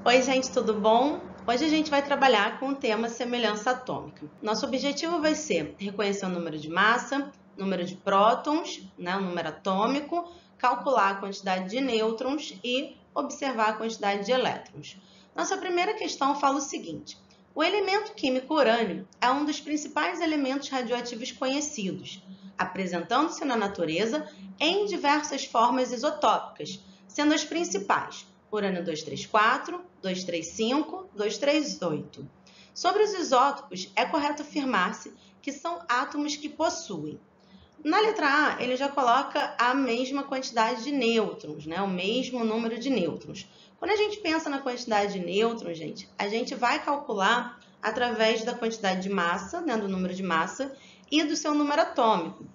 Oi, gente, tudo bom? Hoje a gente vai trabalhar com o tema semelhança atômica. Nosso objetivo vai ser reconhecer o número de massa, número de prótons, o número atômico, calcular a quantidade de nêutrons e observar a quantidade de elétrons. Nossa primeira questão fala o seguinte: o elemento químico urânio é um dos principais elementos radioativos conhecidos, apresentando-se na natureza em diversas formas isotópicas, sendo as principais urânio 234, 235, 238. Sobre os isótopos, é correto afirmar-se que são átomos que possuem. Na letra A, ele já coloca a mesma quantidade de nêutrons, o mesmo número de nêutrons. Quando a gente pensa na quantidade de nêutrons, gente, a gente vai calcular através da quantidade de massa, do número de massa, e do seu número atômico.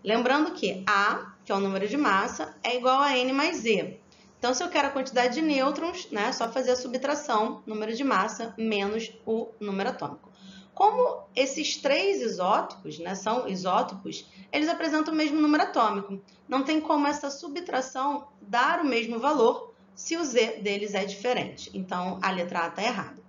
Lembrando que A, que é o número de massa, é igual a N mais E. Então, se eu quero a quantidade de nêutrons, é só fazer a subtração, número de massa, menos o número atômico. Como esses três isótopos, são isótopos, eles apresentam o mesmo número atômico. Não tem como essa subtração dar o mesmo valor se o Z deles é diferente. Então, a letra A está errada.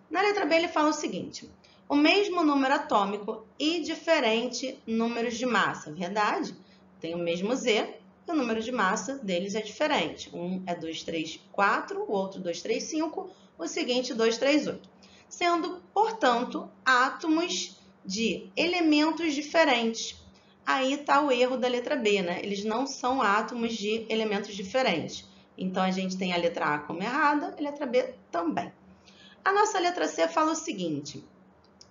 Na letra B, ele fala o seguinte: o mesmo número atômico e diferente números de massa. Verdade? Tem o mesmo Z. O número de massa deles é diferente. Um é 234, o outro 235, o seguinte 238. Sendo, portanto, átomos de elementos diferentes. Aí está o erro da letra B, Eles não são átomos de elementos diferentes. Então, a gente tem a letra A como errada e a letra B também. A nossa letra C fala o seguinte: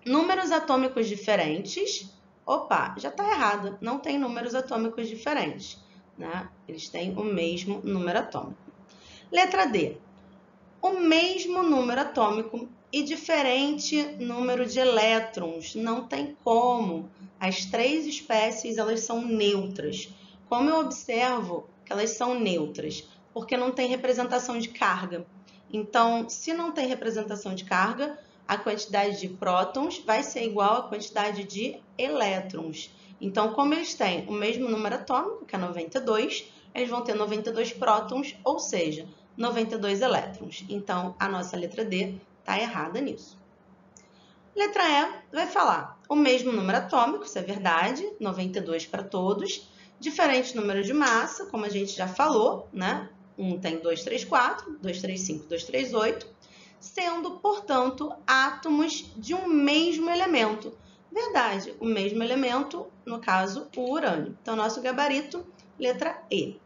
números atômicos diferentes. Opa, já está errado. Não tem números atômicos diferentes. Eles têm o mesmo número atômico. Letra D. O mesmo número atômico e diferente número de elétrons. Não tem como. As três espécies, elas são neutras. Como eu observo que elas são neutras? Porque não tem representação de carga. Então, se não tem representação de carga, a quantidade de prótons vai ser igual à quantidade de elétrons. Então, como eles têm o mesmo número atômico, que é 92, eles vão ter 92 prótons, ou seja, 92 elétrons. Então, a nossa letra D está errada nisso. Letra E vai falar o mesmo número atômico, isso é verdade, 92 para todos, diferente número de massa, como a gente já falou, Um tem 234, 235, 238, sendo, portanto, átomos de um mesmo elemento. Verdade, o mesmo elemento, no caso, o urânio. Então, nosso gabarito, letra E.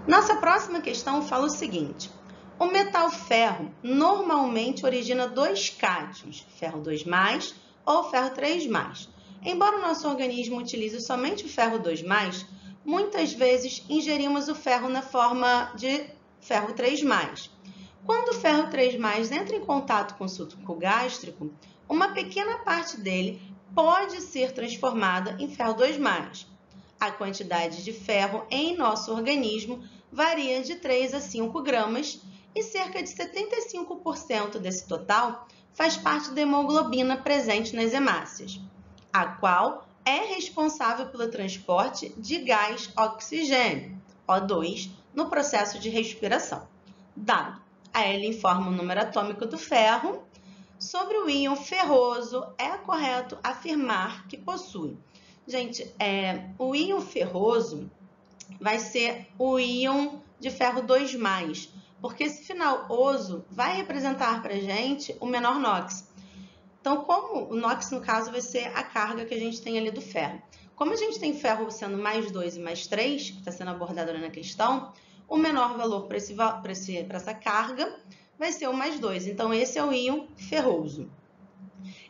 Nossa próxima questão fala o seguinte: o metal ferro normalmente origina dois cátions, ferro 2+, ou ferro 3+. Embora o nosso organismo utilize somente o ferro 2+, muitas vezes ingerimos o ferro na forma de ferro 3+. Quando o ferro 3+, entra em contato com o suco gástrico, uma pequena parte dele pode ser transformada em ferro 2+. A quantidade de ferro em nosso organismo varia de 3 a 5 gramas e cerca de 75% desse total faz parte da hemoglobina presente nas hemácias, a qual é responsável pelo transporte de gás oxigênio, O2, no processo de respiração. Dado a ele informa o número atômico do ferro. Sobre o íon ferroso, é correto afirmar que possui. Gente, o íon ferroso vai ser o íon de ferro 2+, porque esse final oso vai representar para a gente o menor NOx. Então, como o NOx, no caso, vai ser a carga que a gente tem ali do ferro. Como a gente tem ferro sendo +2 e +3, que está sendo abordado na questão, o menor valor para essa carga vai ser o +2. Então, esse é o íon ferroso.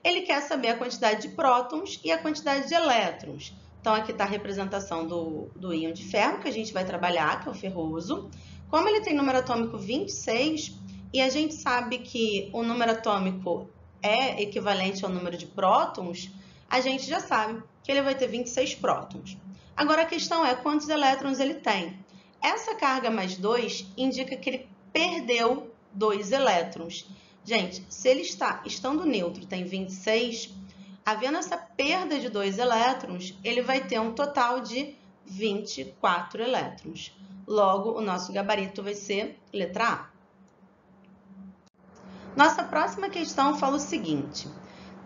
Ele quer saber a quantidade de prótons e a quantidade de elétrons. Então, aqui está a representação do íon de ferro, que a gente vai trabalhar, que é o ferroso. Como ele tem número atômico 26, e a gente sabe que o número atômico é equivalente ao número de prótons, a gente já sabe que ele vai ter 26 prótons. Agora, a questão é quantos elétrons ele tem. Essa carga +2 indica que ele perdeu 2 elétrons. Gente, se ele estando neutro, tem 26, havendo essa perda de 2 elétrons, ele vai ter um total de 24 elétrons. Logo, o nosso gabarito vai ser letra A. Nossa próxima questão fala o seguinte: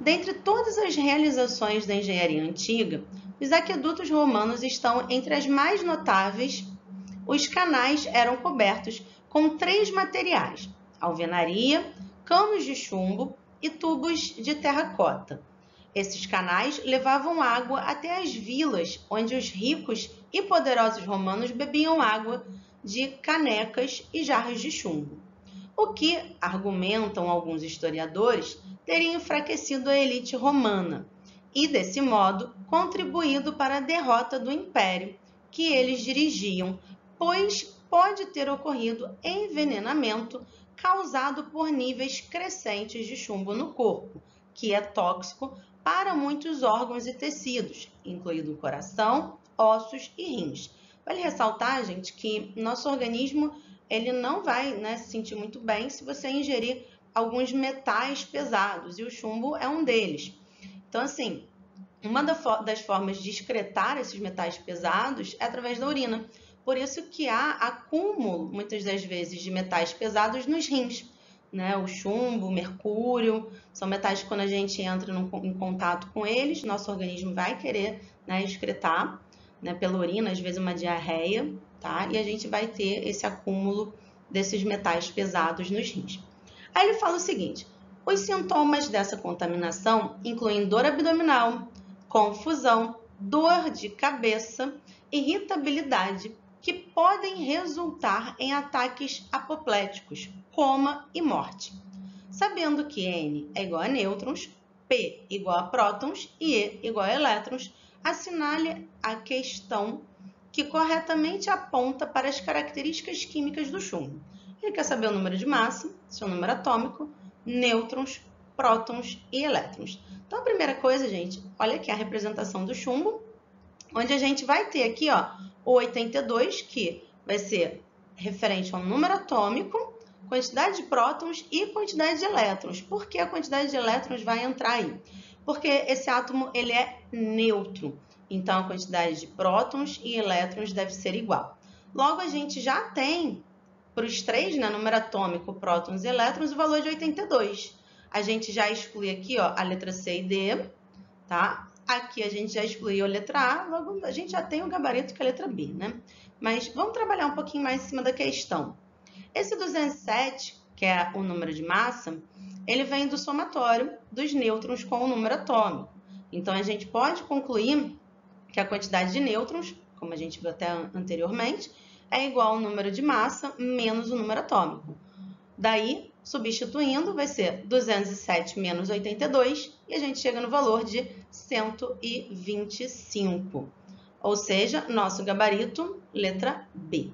dentre todas as realizações da engenharia antiga, os aquedutos romanos estão entre as mais notáveis. Os canais eram cobertos com 3 materiais: alvenaria, canos de chumbo e tubos de terracota. Esses canais levavam água até as vilas, onde os ricos e poderosos romanos bebiam água de canecas e jarras de chumbo, o que, argumentam alguns historiadores, teria enfraquecido a elite romana e, desse modo, contribuído para a derrota do império que eles dirigiam, pois pode ter ocorrido envenenamento causado por níveis crescentes de chumbo no corpo, que é tóxico para muitos órgãos e tecidos, incluindo o coração, ossos e rins. Vale ressaltar, gente, que nosso organismo ele não vai, se sentir muito bem se você ingerir alguns metais pesados, e o chumbo é um deles. Então, assim, uma das formas de excretar esses metais pesados é através da urina. Por isso que há acúmulo, muitas das vezes, de metais pesados nos rins. O chumbo, o mercúrio, são metais que quando a gente entra em contato com eles, nosso organismo vai querer excretar pela urina, às vezes uma diarreia, tá? E a gente vai ter esse acúmulo desses metais pesados nos rins. Aí ele fala o seguinte: os sintomas dessa contaminação incluem dor abdominal, confusão, dor de cabeça, irritabilidade, que podem resultar em ataques apopléticos, coma e morte. Sabendo que N é igual a nêutrons, P igual a prótons e E igual a elétrons, assinale a questão que corretamente aponta para as características químicas do chumbo. Ele quer saber o número de massa, seu número atômico, nêutrons, prótons e elétrons. Então, a primeira coisa, gente, olha aqui a representação do chumbo, onde a gente vai ter aqui, o 82, que vai ser referente ao número atômico, quantidade de prótons e quantidade de elétrons. Por que a quantidade de elétrons vai entrar aí? Porque esse átomo ele é neutro, então a quantidade de prótons e elétrons deve ser igual. Logo, a gente já tem, para os 3, número atômico, prótons e elétrons, o valor de 82. A gente já exclui aqui a letra C e D, tá? Aqui a gente já excluiu a letra A, logo a gente já tem o gabarito que é a letra B, Mas vamos trabalhar um pouquinho mais em cima da questão. Esse 207, que é o número de massa, ele vem do somatório dos nêutrons com o número atômico. Então, a gente pode concluir que a quantidade de nêutrons, como a gente viu até anteriormente, é igual ao número de massa menos o número atômico. Daí, substituindo, vai ser 207 menos 82 e a gente chega no valor de 125. Ou seja, nosso gabarito, letra B.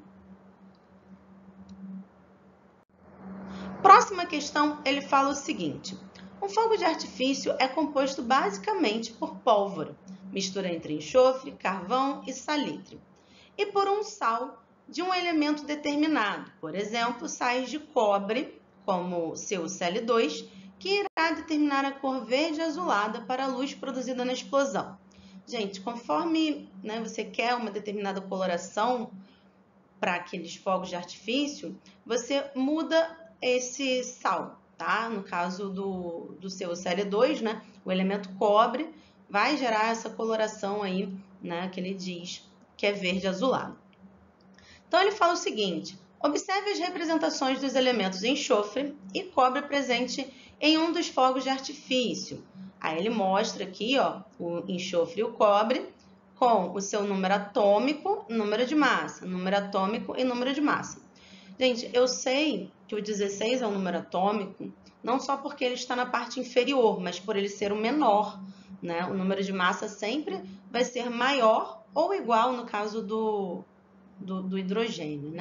Próxima questão, ele fala o seguinte: um fogo de artifício é composto basicamente por pólvora, mistura entre enxofre, carvão e salitre, e por um sal de um elemento determinado, por exemplo, sais de cobre, como CuCl2, que irá determinar a cor verde azulada para a luz produzida na explosão. Gente, conforme você quer uma determinada coloração para aqueles fogos de artifício, você muda esse sal, tá? No caso do CuCl2, o elemento cobre vai gerar essa coloração aí, que ele diz que é verde azulado. Então, ele fala o seguinte: observe as representações dos elementos enxofre e cobre presente em um dos fogos de artifício. Aí ele mostra aqui, o enxofre e o cobre com o seu número atômico, número de massa, número atômico e número de massa. Gente, eu sei que o 16 é um número atômico, não só porque ele está na parte inferior, mas por ele ser o menor, O número de massa sempre vai ser maior ou igual no caso do hidrogênio,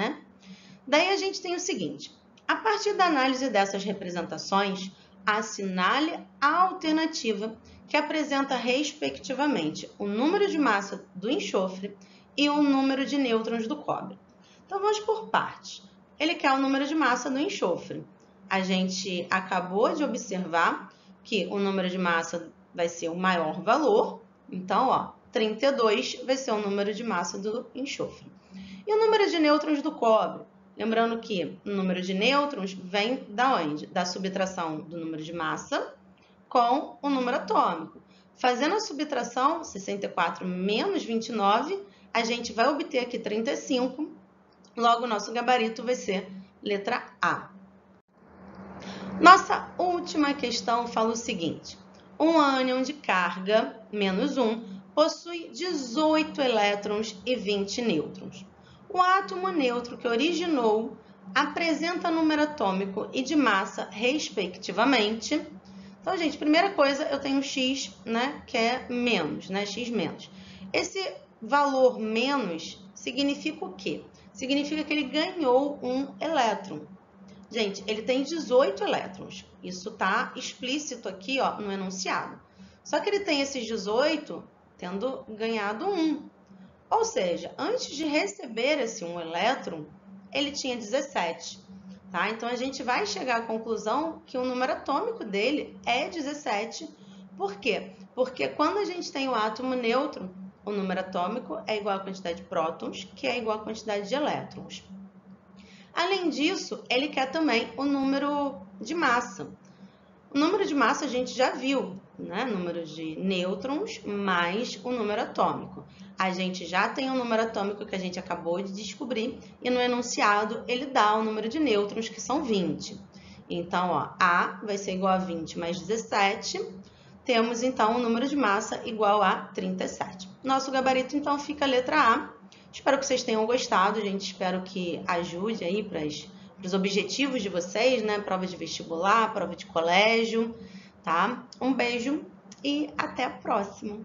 Daí a gente tem o seguinte: a partir da análise dessas representações, assinale a alternativa que apresenta respectivamente o número de massa do enxofre e o número de nêutrons do cobre. Então vamos por partes. Ele quer o número de massa do enxofre. A gente acabou de observar que o número de massa vai ser o maior valor. Então, 32 vai ser o número de massa do enxofre. E o número de nêutrons do cobre? Lembrando que o número de nêutrons vem da onde? Da subtração do número de massa com o número atômico. Fazendo a subtração, 64 menos 29, a gente vai obter aqui 35. Logo, o nosso gabarito vai ser letra A. Nossa última questão fala o seguinte. Um ânion de carga, menos 1, possui 18 elétrons e 20 nêutrons. O átomo neutro que originou apresenta número atômico e de massa, respectivamente. Então, gente, primeira coisa, eu tenho x, né, que é menos, né, x menos. Esse valor menos significa o quê? Significa que ele ganhou um elétron. Gente, ele tem 18 elétrons. Isso está explícito aqui, ó, no enunciado. Só que ele tem esses 18 tendo ganhado 1. Ou seja, antes de receber esse 1 elétron, ele tinha 17. Tá? Então, a gente vai chegar à conclusão que o número atômico dele é 17. Por quê? Porque quando a gente tem o átomo neutro, o número atômico é igual à quantidade de prótons, que é igual à quantidade de elétrons. Além disso, ele quer também o número de massa. O número de massa a gente já viu, né? Número de nêutrons mais o número atômico. A gente já tem o número atômico que a gente acabou de descobrir e no enunciado ele dá o número de nêutrons, que são 20. Então, ó, A vai ser igual a 20 mais 17. Temos, então, o número de massa igual a 37. Nosso gabarito, então, fica a letra A. Espero que vocês tenham gostado, gente. Espero que ajude aí para os objetivos de vocês, né? Prova de vestibular, prova de colégio, tá? Um beijo e até a próxima!